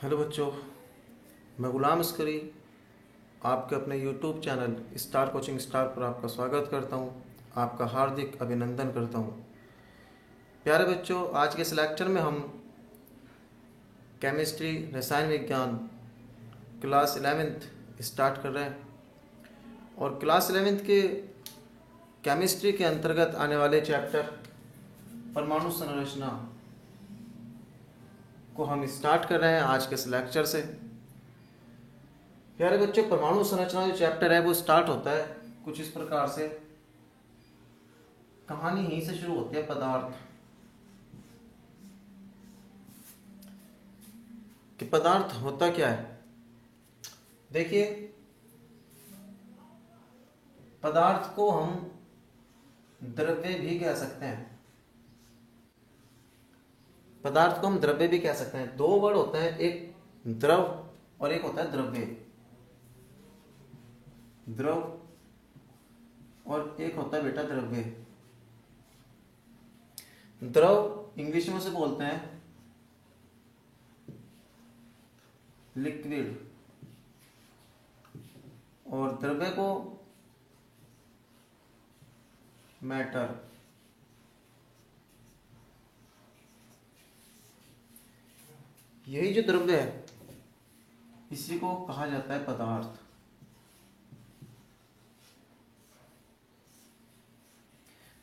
Hello बच्चों, मैं गुलाम अस्करी आपके अपने YouTube channel star coaching star पर आपका स्वागत करता हूं। आपका हार्दिक अभिनंदन करता हूं। प्यारे बच्चों, आज के इस लेक्चर में हम केमिस्ट्री रसायन विज्ञान क्लास 11th स्टार्ट कर रहे हैं और क्लास 11th के केमिस्ट्री के अंतर्गत आने वाले चैप्टर परमाणु संरचना को हम स्टार्ट कर रहे हैं आज के इस लेक्चर से। प्यारे बच्चों, परमाणु संरचना जो चैप्टर है वो स्टार्ट होता है कुछ इस प्रकार से। कहानी यहीं से शुरू होती है पदार्थ कि पदार्थ होता क्या है। देखिए, पदार्थ को हम द्रव्य भी कह सकते हैं। पदार्थ को हम द्रव्य भी कह सकते हैं। दो वर्ड होते हैं, एक द्रव और एक होता है द्रव्य। द्रव और एक होता है बेटा द्रव्य। द्रव इंग्लिश में से बोलते हैं लिक्विड और द्रव्य को मैटर। यही जो द्रव्य है इसी को कहा जाता है पदार्थ।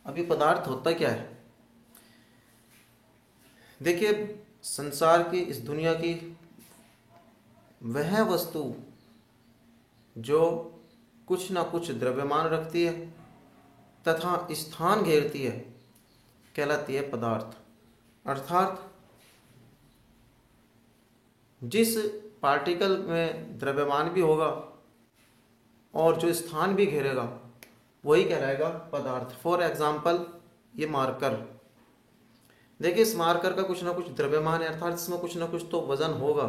अभी पदार्थ होता क्या है? देखिए, संसार की, इस दुनिया की वह वस्तु जो कुछ ना कुछ द्रव्यमान रखती है तथा स्थान घेरती है कहलाती है पदार्थ। अर्थात जिस पार्टिकल में द्रव्यमान भी होगा और जो स्थान भी घेरेगा वही कहलाएगा पदार्थ। फॉर एग्जाम्पल, ये मार्कर। देखिए, इस मार्कर का कुछ ना कुछ द्रव्यमान है, अर्थात इसमें कुछ ना कुछ तो वजन होगा,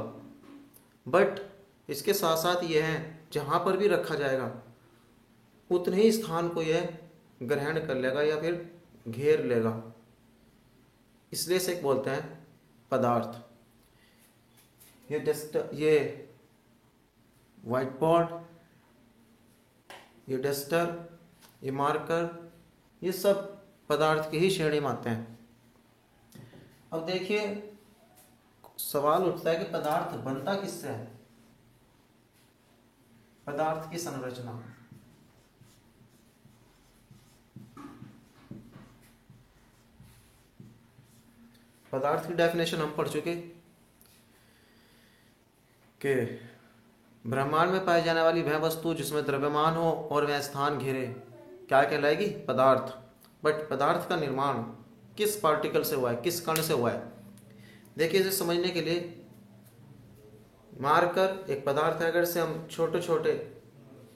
बट इसके साथ साथ ये है जहाँ पर भी रखा जाएगा उतने ही स्थान को यह ग्रहण कर लेगा या फिर घेर लेगा, इसलिए इसे बोलते हैं पदार्थ। ये व्हाइट बोर्ड, ये डस्टर, ये मार्कर, ये सब पदार्थ की ही श्रेणी में आते हैं। अब देखिए, सवाल उठता है कि पदार्थ बनता किससे है? पदार्थ की संरचना। पदार्थ की डेफिनेशन हम पढ़ चुके कि ब्रह्मांड में पाई जाने वाली वह वस्तु जिसमें द्रव्यमान हो और वह स्थान घेरे क्या कहलाएगी? पदार्थ। बट पदार्थ का निर्माण किस पार्टिकल से हुआ है, किस कण से हुआ है? देखिए, इसे समझने के लिए मार्कर एक पदार्थ है। अगर इसे हम छोटे छोटे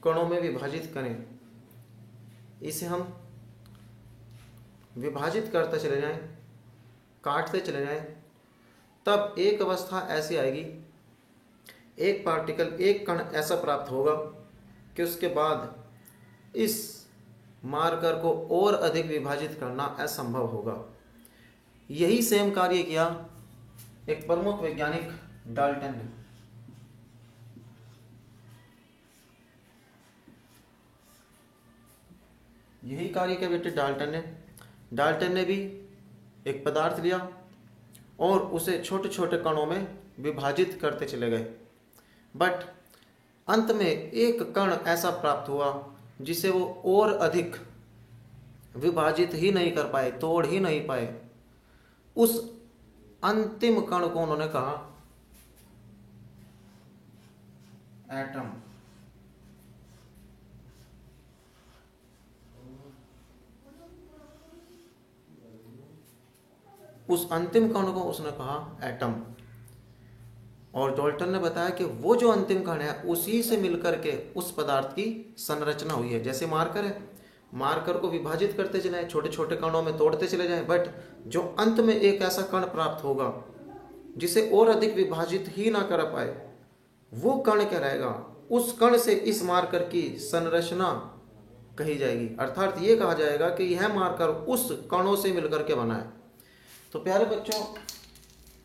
कणों में विभाजित करें, इसे हम विभाजित करते चले जाएं, काटते चले जाएं, तब एक अवस्था ऐसी आएगी, एक पार्टिकल, एक कण ऐसा प्राप्त होगा कि उसके बाद इस मार्कर को और अधिक विभाजित करना असंभव होगा। यही सेम कार्य किया एक प्रमुख वैज्ञानिक डाल्टन ने। यही कार्य किया बेटे डाल्टन ने भी एक पदार्थ लिया और उसे छोटे छोटे कणों में विभाजित करते चले गए, बट अंत में एक कण ऐसा प्राप्त हुआ जिसे वो और अधिक विभाजित ही नहीं कर पाए, तोड़ ही नहीं पाए। उस अंतिम कण को उन्होंने कहा एटम। उस अंतिम कण को उसने कहा एटम। और डाल्टन ने बताया कि वो जो अंतिम कण है उसी से मिलकर के उस पदार्थ की संरचना हुई है। जैसे मार्कर है, मार्कर को विभाजित करते चले जाएं, छोटे छोटे कणों में तोड़ते चले जाएं, बट जो अंत में एक ऐसा कण प्राप्त होगा जिसे और अधिक विभाजित ही ना कर पाए, वो कण कहलाएगा। उस कण से इस मार्कर की संरचना कही जाएगी। अर्थात ये कहा जाएगा कि यह मार्कर उस कणों से मिलकर के बना है। तो प्यारे बच्चों,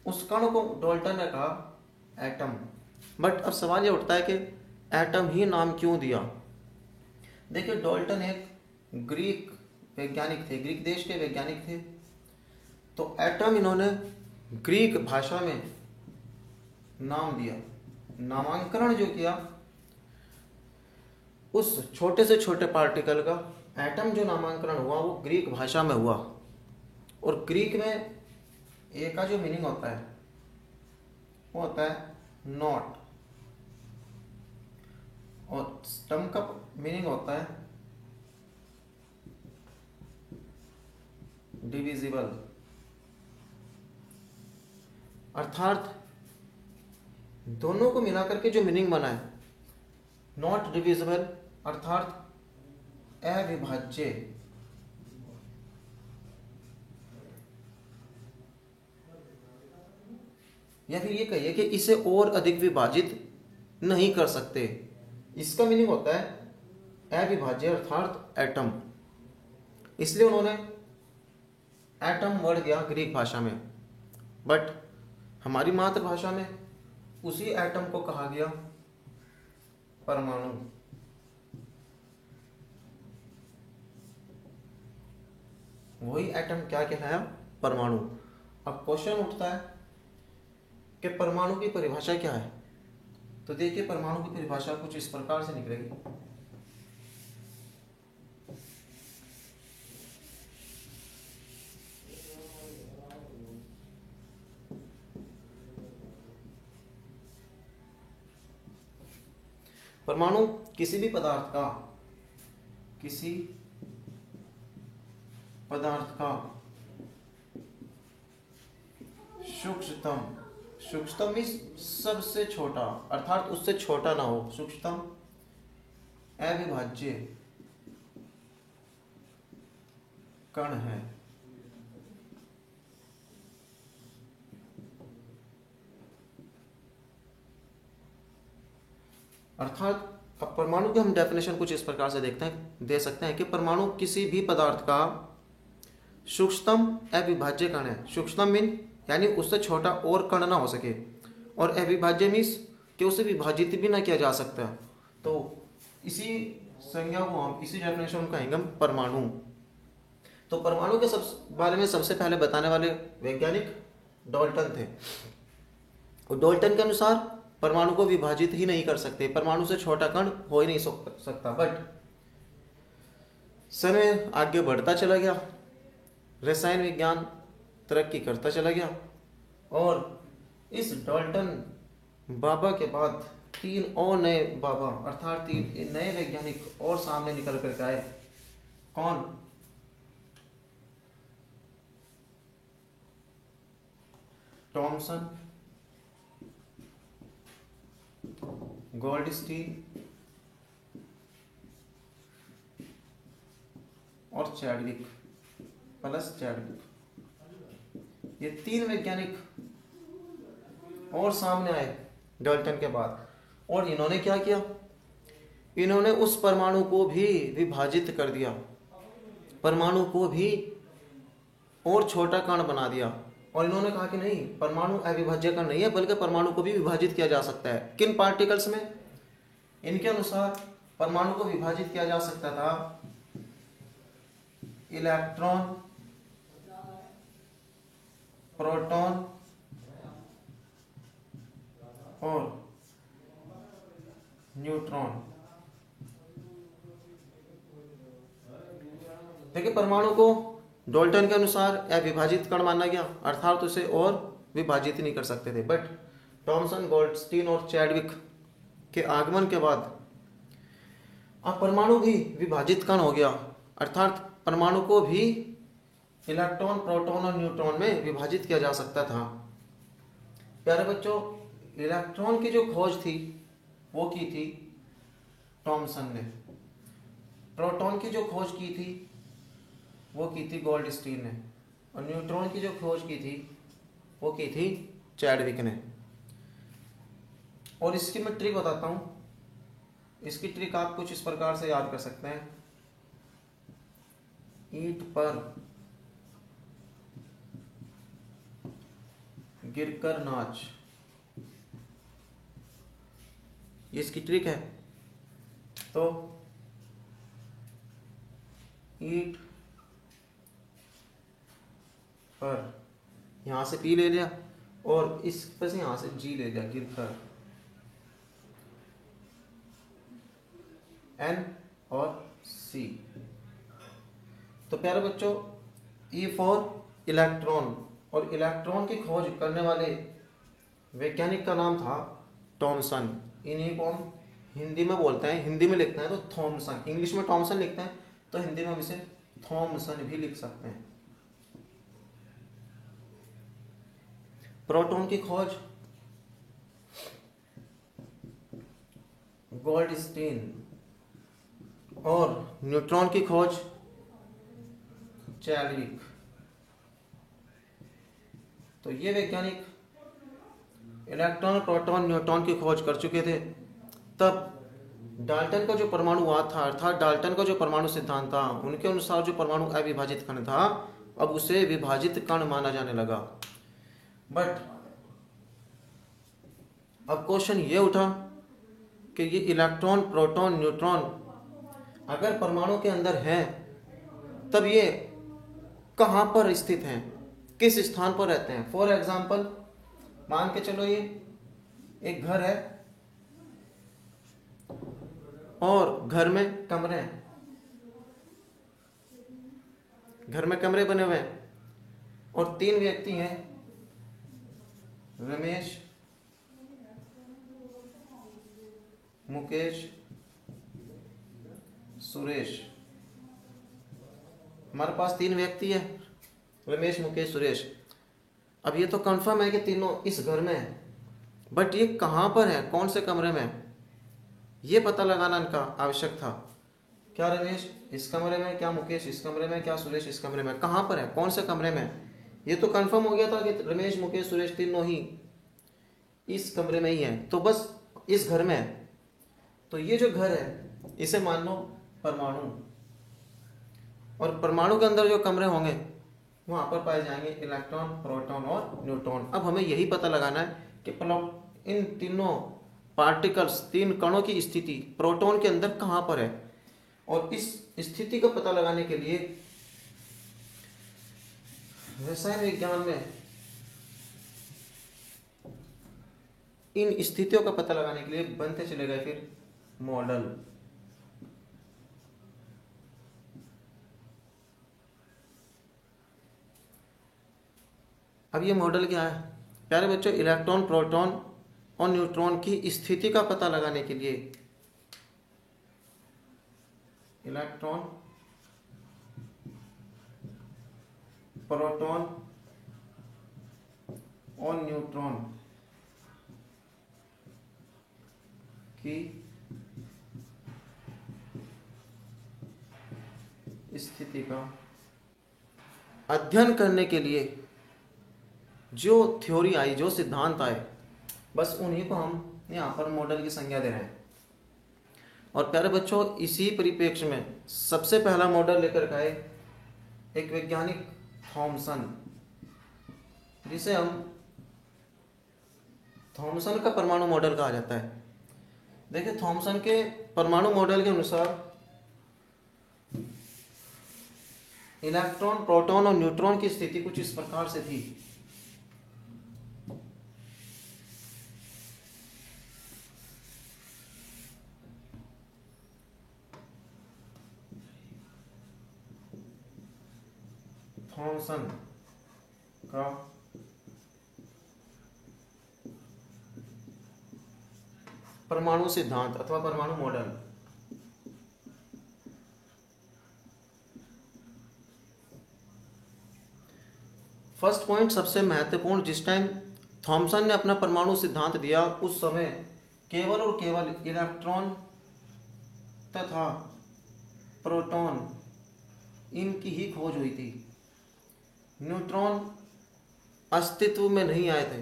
उस कण को डाल्टन ने कहा एटम। बट अब सवाल ये उठता है कि एटम ही नाम क्यों दिया। देखिए, डाल्टन एक ग्रीक वैज्ञानिक थे, ग्रीक देश के वैज्ञानिक थे। तो एटम इन्होंने ग्रीक भाषा में नाम दिया, नामांकरण जो किया उस छोटे से छोटे पार्टिकल का, एटम जो नामांकरण हुआ वो ग्रीक भाषा में हुआ। और ग्रीक में ए का जो मीनिंग होता है वो होता है नॉट, और स्टम का मीनिंग होता है डिविजिबल। अर्थात दोनों को मिलाकर के जो मीनिंग बना है, नॉट डिविजिबल अर्थात अविभाज्य, या फिर ये कहिए कि इसे और अधिक विभाजित नहीं कर सकते। इसका मीनिंग होता है अविभाज्य अर्थात एटम। इसलिए उन्होंने एटम वर्ड दिया ग्रीक भाषा में। बट हमारी मातृभाषा में उसी एटम को कहा गया परमाणु। वही एटम क्या कहलाया? परमाणु। अब क्वेश्चन उठता है कि परमाणु की परिभाषा क्या है। तो देखिए, परमाणु की परिभाषा कुछ इस प्रकार से निकलेगी। परमाणु किसी भी पदार्थ का, किसी पदार्थ का सूक्ष्मतम, सूक्ष्मतम मीन्स सबसे छोटा, अर्थात उससे छोटा ना हो, सूक्ष्मतम अविभाज्य कण है। अर्थात अब परमाणु की हम डेफिनेशन कुछ इस प्रकार से दे सकते हैं कि परमाणु किसी भी पदार्थ का सूक्ष्मतम अविभाज्य कण है। सूक्ष्मतम मीन यानी उससे छोटा और कण ना हो सके, और अविभाज्य मीन्स कि उसे विभाजित भी ना किया जा सकता। तो इसी संज्ञा को हम, इसी डेफिनेशन को कहेंगे हम परमाणु। तो परमाणु के बारे में सबसे पहले बताने वाले वैज्ञानिक डाल्टन थे। और डाल्टन के अनुसार परमाणु को विभाजित ही नहीं कर सकते, परमाणु से छोटा कण हो ही नहीं सकता। बट समय आगे बढ़ता चला गया, रसायन विज्ञान तरक्की करता चला गया, और इस डाल्टन बाबा के बाद 3 और नए बाबा अर्थात 3 नए वैज्ञानिक और सामने निकल कर आए। कौन? थॉमसन, गोल्डस्टीन और चैडविक प्लस चैडविक। ये 3 वैज्ञानिक और सामने आए डाल्टन के बाद। और इन्होंने क्या किया? इन्होंने उस परमाणु को भी विभाजित कर दिया, परमाणु को भी और छोटा कण बना दिया। और इन्होंने कहा कि नहीं, परमाणु अविभाज्य कण नहीं है, बल्कि परमाणु को भी विभाजित किया जा सकता है। किन पार्टिकल्स में? इनके अनुसार परमाणु को विभाजित किया जा सकता था इलेक्ट्रॉन, प्रोटॉन और न्यूट्रॉन। देखिए, परमाणु को डाल्टन के अनुसार अविभाजित कण माना गया, अर्थात उसे और विभाजित नहीं कर सकते थे। बट थॉमसन, गोल्डस्टीन और चैडविक के आगमन के बाद अब परमाणु भी विभाजित कण हो गया, अर्थात परमाणु को भी इलेक्ट्रॉन, प्रोटॉन और न्यूट्रॉन में विभाजित किया जा सकता था। प्यारे बच्चों, इलेक्ट्रॉन की जो खोज थी वो की थी थॉमसन ने। प्रोटॉन की जो खोज की थी वो की थी गोल्डस्टीन ने, और न्यूट्रॉन की जो खोज की थी वो की थी चैडविक ने। और इसकी मैं ट्रिक बताता हूँ। इसकी ट्रिक आप कुछ इस प्रकार से याद कर सकते हैं। ईंट पर गिरकर नाच। ये इसकी ट्रिक है। तो ईट पर यहाँ से पी ले लिया और इस पर से यहाँ से जी ले लिया, गिर कर एन और सी। तो प्यारे बच्चों, ई फॉर इलेक्ट्रॉन, और इलेक्ट्रॉन की खोज करने वाले वैज्ञानिक का नाम था थॉमसन। इन्हीं को हम हिंदी में बोलते हैं, हिंदी में लिखते हैं तो थॉमसन, इंग्लिश में थॉमसन लिखते हैं तो हिंदी में हम इसे थॉमसन भी लिख सकते हैं। प्रोटॉन की खोज गोल्डस्टीन, और न्यूट्रॉन की खोज चैडविक। तो ये वैज्ञानिक इलेक्ट्रॉन, प्रोटॉन, न्यूट्रॉन की खोज कर चुके थे। तब डाल्टन का जो परमाणुवाद था, अर्थात डाल्टन का जो परमाणु सिद्धांत था, उनके अनुसार जो परमाणु अविभाजित कण था अब उसे विभाजित कण माना जाने लगा। बट अब क्वेश्चन ये उठा कि ये इलेक्ट्रॉन, प्रोटॉन, न्यूट्रॉन अगर परमाणु के अंदर है तब ये कहाँ पर स्थित हैं, किस स्थान पर रहते हैं। फॉर एग्जाम्पल मान के चलो ये एक घर है और घर में कमरे हैं, घर में कमरे बने हुए हैं और 3 व्यक्ति हैं, रमेश, मुकेश, सुरेश। हमारे पास 3 व्यक्ति हैं, रमेश, मुकेश, सुरेश। अब ये तो कंफर्म है कि तीनों इस घर में है, बट ये कहाँ पर है, कौन से कमरे में है, ये पता लगाना इनका आवश्यक था। क्या रमेश इस कमरे में, क्या मुकेश इस कमरे में, क्या सुरेश इस कमरे में, कहाँ पर है, कौन से कमरे में। ये तो कंफर्म हो गया था कि रमेश, मुकेश, सुरेश तीनों ही इस कमरे में ही हैं, तो बस इस घर में है। तो ये जो घर है इसे मान लो परमाणु, और परमाणु के अंदर जो कमरे होंगे वहां पर पाए जाएंगे इलेक्ट्रॉन, प्रोटॉन और न्यूट्रॉन। अब हमें यही पता लगाना है कि इन तीनों पार्टिकल्स, 3 कणों की स्थिति प्रोटॉन के अंदर कहां पर है। और इस स्थिति का पता लगाने के लिए रसायन विज्ञान में इन स्थितियों का पता लगाने के लिए बनते चले गए फिर मॉडल। अब ये मॉडल क्या है प्यारे बच्चों, इलेक्ट्रॉन, प्रोटॉन और न्यूट्रॉन की स्थिति का पता लगाने के लिए इलेक्ट्रॉन, प्रोटॉन और न्यूट्रॉन की स्थिति का अध्ययन करने के लिए जो थ्योरी आई, जो सिद्धांत आए, बस उन्हीं को हम यहाँ पर मॉडल की संज्ञा दे रहे हैं। और प्यारे बच्चों, इसी परिप्रेक्ष्य में सबसे पहला मॉडल लेकर के आए एक वैज्ञानिक थॉमसन, जिसे हम थॉमसन का परमाणु मॉडल कहा जाता है। देखिए, थॉमसन के परमाणु मॉडल के अनुसार इलेक्ट्रॉन, प्रोटॉन और न्यूट्रॉन की स्थिति कुछ इस प्रकार से थी। थॉमसन का परमाणु सिद्धांत अथवा परमाणु मॉडल। फर्स्ट पॉइंट सबसे महत्वपूर्ण, जिस टाइम थॉमसन ने अपना परमाणु सिद्धांत दिया उस समय केवल और केवल इलेक्ट्रॉन तथा प्रोटॉन इनकी ही खोज हुई थी। न्यूट्रॉन अस्तित्व में नहीं आए थे,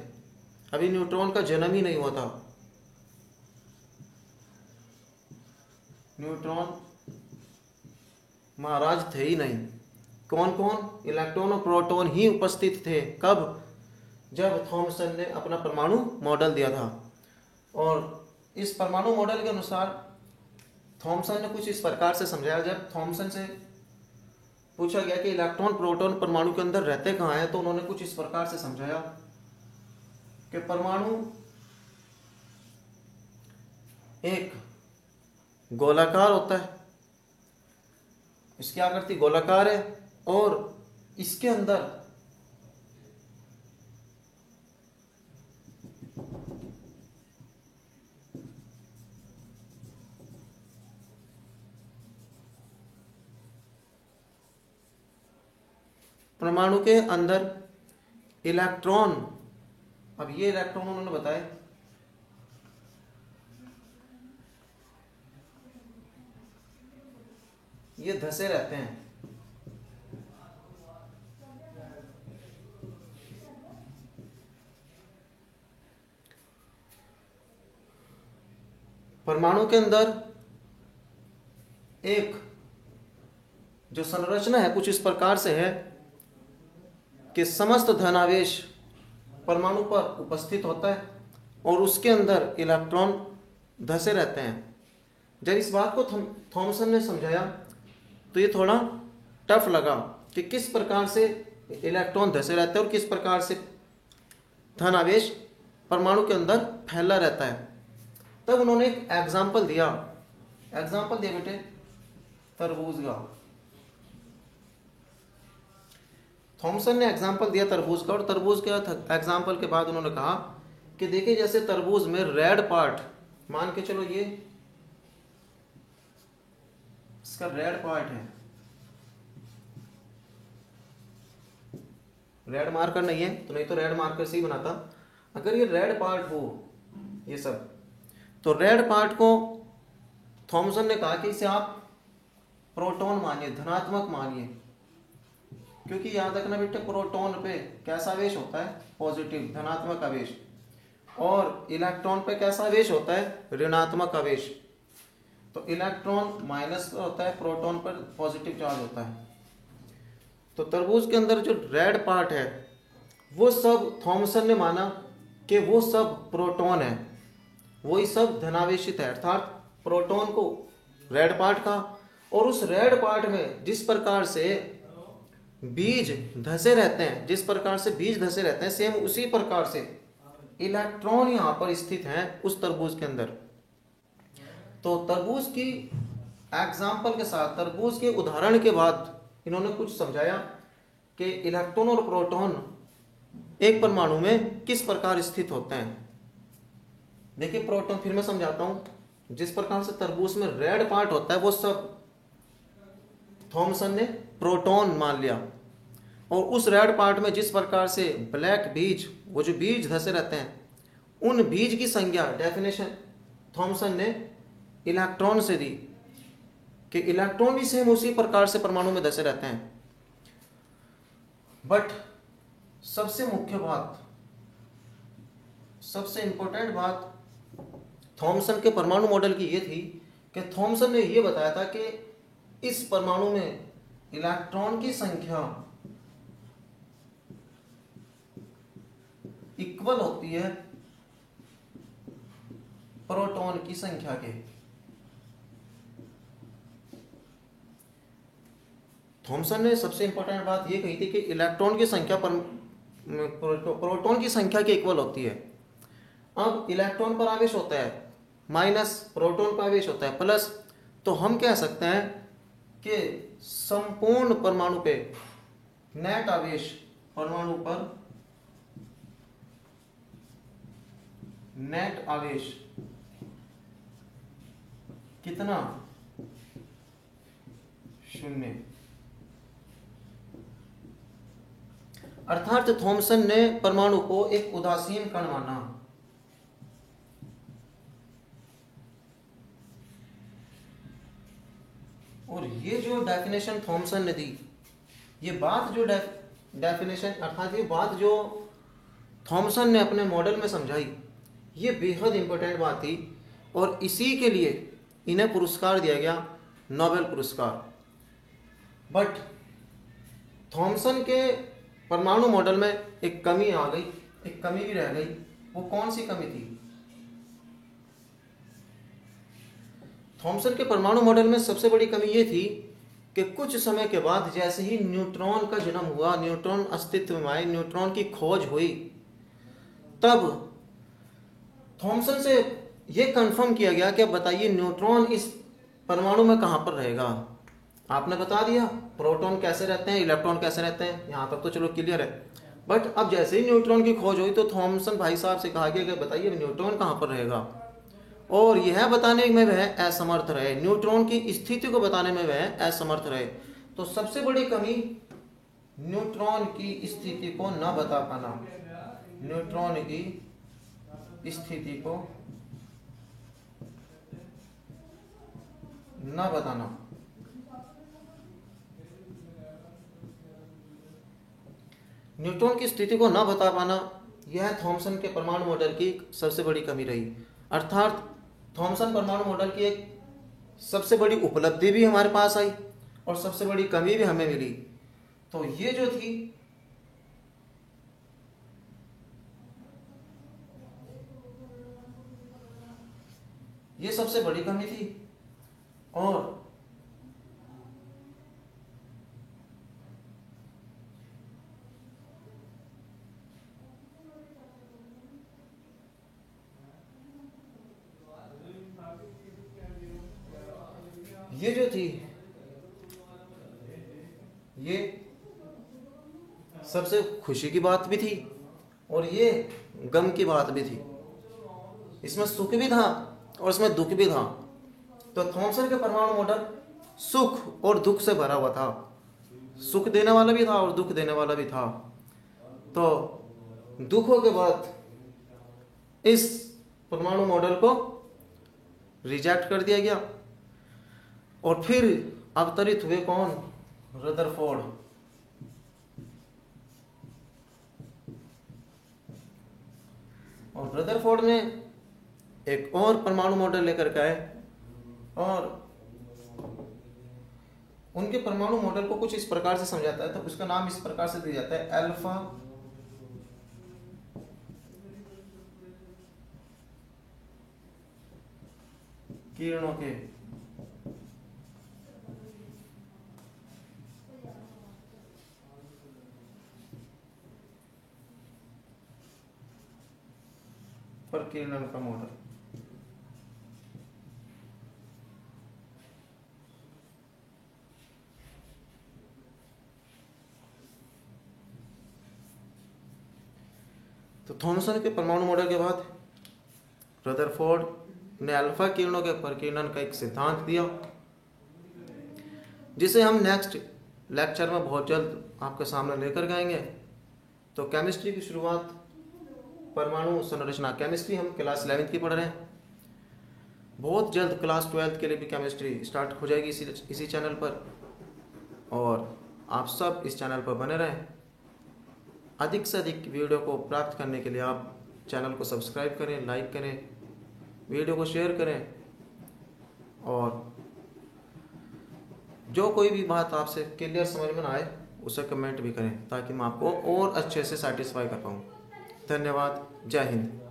अभी न्यूट्रॉन का जन्म ही नहीं हुआ था। न्यूट्रॉन महाराज थे ही नहीं। कौन कौन? इलेक्ट्रॉन और प्रोटॉन ही उपस्थित थे। कब? जब थॉमसन ने अपना परमाणु मॉडल दिया था। और इस परमाणु मॉडल के अनुसार थॉमसन ने कुछ इस प्रकार से समझाया। जब थॉमसन से पूछा गया कि इलेक्ट्रॉन प्रोटॉन परमाणु के अंदर रहते कहाँ हैं, तो उन्होंने कुछ इस प्रकार से समझाया कि परमाणु एक गोलाकार होता है, इसकी आकृति गोलाकार है, और इसके अंदर परमाणु के अंदर इलेक्ट्रॉन, अब ये इलेक्ट्रॉन उन्होंने बताए ये धसे रहते हैं। परमाणु के अंदर एक जो संरचना है कुछ इस प्रकार से है कि समस्त धनावेश परमाणु पर उपस्थित होता है और उसके अंदर इलेक्ट्रॉन धसे रहते हैं। जब इस बात को थॉमसन ने समझाया तो ये थोड़ा टफ लगा कि किस प्रकार से इलेक्ट्रॉन धसे रहते हैं और किस प्रकार से धनावेश परमाणु के अंदर फैला रहता है। तब उन्होंने एक एग्जाम्पल दिया बेटे तरबूज का। थॉमसन ने एग्जाम्पल दिया तरबूज का, और तरबूज के एग्जाम्पल के बाद उन्होंने कहा कि देखिए जैसे तरबूज में रेड पार्ट, मान के चलो ये इसका रेड पार्ट है, रेड मार्कर नहीं है तो नहीं तो रेड मार्कर से ही बनाता। अगर ये रेड पार्ट हो ये सब, तो रेड पार्ट को थॉमसन ने कहा कि इसे आप प्रोटॉन मानिए, धनात्मक मानिए, क्योंकि याद रखना बेटे प्रोटॉन पे कैसा आवेश होता है, पॉजिटिव धनात्मक आवेश, और इलेक्ट्रॉन पे कैसा आवेश होता है, ऋणात्मक आवेश। तो इलेक्ट्रॉन माइनस पर होता है, प्रोटॉन पर पॉजिटिव चार्ज होता है। तो तरबूज के अंदर जो रेड पार्ट है वो सब थॉमसन ने माना कि वो सब प्रोटॉन है, वही सब धनावेशित है, अर्थात प्रोटॉन को रेड पार्ट का, और उस रेड पार्ट में जिस प्रकार से बीज धसे रहते हैं, जिस प्रकार से बीज धसे रहते हैं, सेम उसी प्रकार से इलेक्ट्रॉन यहां पर स्थित हैं उस तरबूज के अंदर। तो तरबूज की एग्जाम्पल के साथ, तरबूज के उदाहरण के बाद इन्होंने कुछ समझाया कि इलेक्ट्रॉन और प्रोटॉन एक परमाणु में किस प्रकार स्थित होते हैं। देखिए प्रोटॉन, फिर मैं समझाता हूं, जिस प्रकार से तरबूज में रेड पार्ट होता है वो सब थॉमसन ने प्रोटॉन मान लिया, और उस रेड पार्ट में जिस प्रकार से ब्लैक बीज, वो जो बीज धसे रहते हैं, उन बीज की संज्ञा डेफिनेशन थॉमसन ने इलेक्ट्रॉन से दी कि इलेक्ट्रॉन भी सेम उसी प्रकार से परमाणु में धसे रहते हैं। बट सबसे मुख्य बात, सबसे इंपॉर्टेंट बात थॉमसन के परमाणु मॉडल की ये थी कि थॉमसन ने ये बताया था कि इस परमाणु में इलेक्ट्रॉन की संख्या इक्वल होती है प्रोटॉन की संख्या के। थॉमसन ने सबसे इंपॉर्टेंट बात ये कही थी कि इलेक्ट्रॉन की संख्या प्रोटॉन की संख्या के इक्वल होती है। अब इलेक्ट्रॉन पर आवेश होता है माइनस, प्रोटॉन पर आवेश होता है प्लस, तो हम कह सकते हैं कि संपूर्ण परमाणु पे नेट आवेश, परमाणु पर नेट आवेश कितना, 0। अर्थात थॉमसन ने परमाणु को एक उदासीन कण माना। और ये जो डेफिनेशन थॉमसन ने दी, ये बात जो डेफिनेशन अर्थात ये बात जो थॉमसन ने अपने मॉडल में समझाई, ये बेहद इंपॉर्टेंट बात थी, और इसी के लिए इन्हें पुरस्कार दिया गया, नोबेल पुरस्कार। बट थॉमसन के परमाणु मॉडल में एक कमी आ गई, एक कमी भी रह गई। वो कौन सी कमी थी? थॉमसन के परमाणु मॉडल में सबसे बड़ी कमी ये थी कि कुछ समय के बाद जैसे ही न्यूट्रॉन का जन्म हुआ, न्यूट्रॉन अस्तित्व में आए, न्यूट्रॉन की खोज हुई, तब थॉमसन से यह कंफर्म किया गया कि बताइए न्यूट्रॉन इस परमाणु में कहां पर रहेगा। आपने बता दिया प्रोटॉन कैसे रहते हैं, इलेक्ट्रॉन कैसे रहते हैं, यहां तक तो चलो क्लियर है। बट अब जैसे ही न्यूट्रॉन की खोज हुई तो थॉमसन भाई साहब से कहा गया कि बताइए न्यूट्रॉन कहां पर रहेगा, और यह बताने में वह असमर्थ रहे, न्यूट्रॉन की स्थिति को बताने में वह असमर्थ रहे। तो सबसे बड़ी कमी न्यूट्रॉन की स्थिति को न बता पाना, न्यूट्रॉन की स्थिति को न बताना। न्यूट्रॉन की स्थिति को न बता पाना यह थॉमसन के परमाणु मॉडल की सबसे बड़ी कमी रही। अर्थात थॉमसन परमाणु मॉडल की एक सबसे बड़ी उपलब्धि भी हमारे पास आई और सबसे बड़ी कमी भी हमें मिली। तो ये जो थी ये सबसे बड़ी कमी थी, और ये जो थी ये सबसे खुशी की बात भी थी और ये गम की बात भी थी। इसमें सुख भी था और इसमें दुख भी था। तो थॉमसन के परमाणु मॉडल सुख और दुख से भरा हुआ था, सुख देने वाला भी था और दुख देने वाला भी था। तो दुखों के बाद इस परमाणु मॉडल को रिजेक्ट कर दिया गया और फिर अवतरित हुए कौन? रदरफोर्ड। और रदरफोर्ड ने एक और परमाणु मॉडल लेकर के आए और उनके परमाणु मॉडल को कुछ इस प्रकार से समझाता है। तो उसका नाम इस प्रकार से दिया जाता है अल्फा किरणों के प्रकीर्णन का मॉडल। तो थॉमसन के परमाणु मॉडल के बाद रदरफोर्ड ने अल्फा किरणों के प्रकीर्णन का एक सिद्धांत दिया, जिसे हम नेक्स्ट लेक्चर में बहुत जल्द आपके सामने लेकर जाएंगे। तो केमिस्ट्री की शुरुआत, परमाणु संरचना केमिस्ट्री हम क्लास 11th की पढ़ रहे हैं। बहुत जल्द क्लास 12th के लिए भी केमिस्ट्री स्टार्ट हो जाएगी इसी चैनल पर, और आप सब इस चैनल पर बने रहें। अधिक से अधिक वीडियो को प्राप्त करने के लिए आप चैनल को सब्सक्राइब करें, लाइक करें, वीडियो को शेयर करें, और जो कोई भी बात आपसे क्लियर समझ में ना आए उसे कमेंट भी करें, ताकि मैं आपको और अच्छे से सेटिस्फाई कर पाऊँ। धन्यवाद। जय हिंद।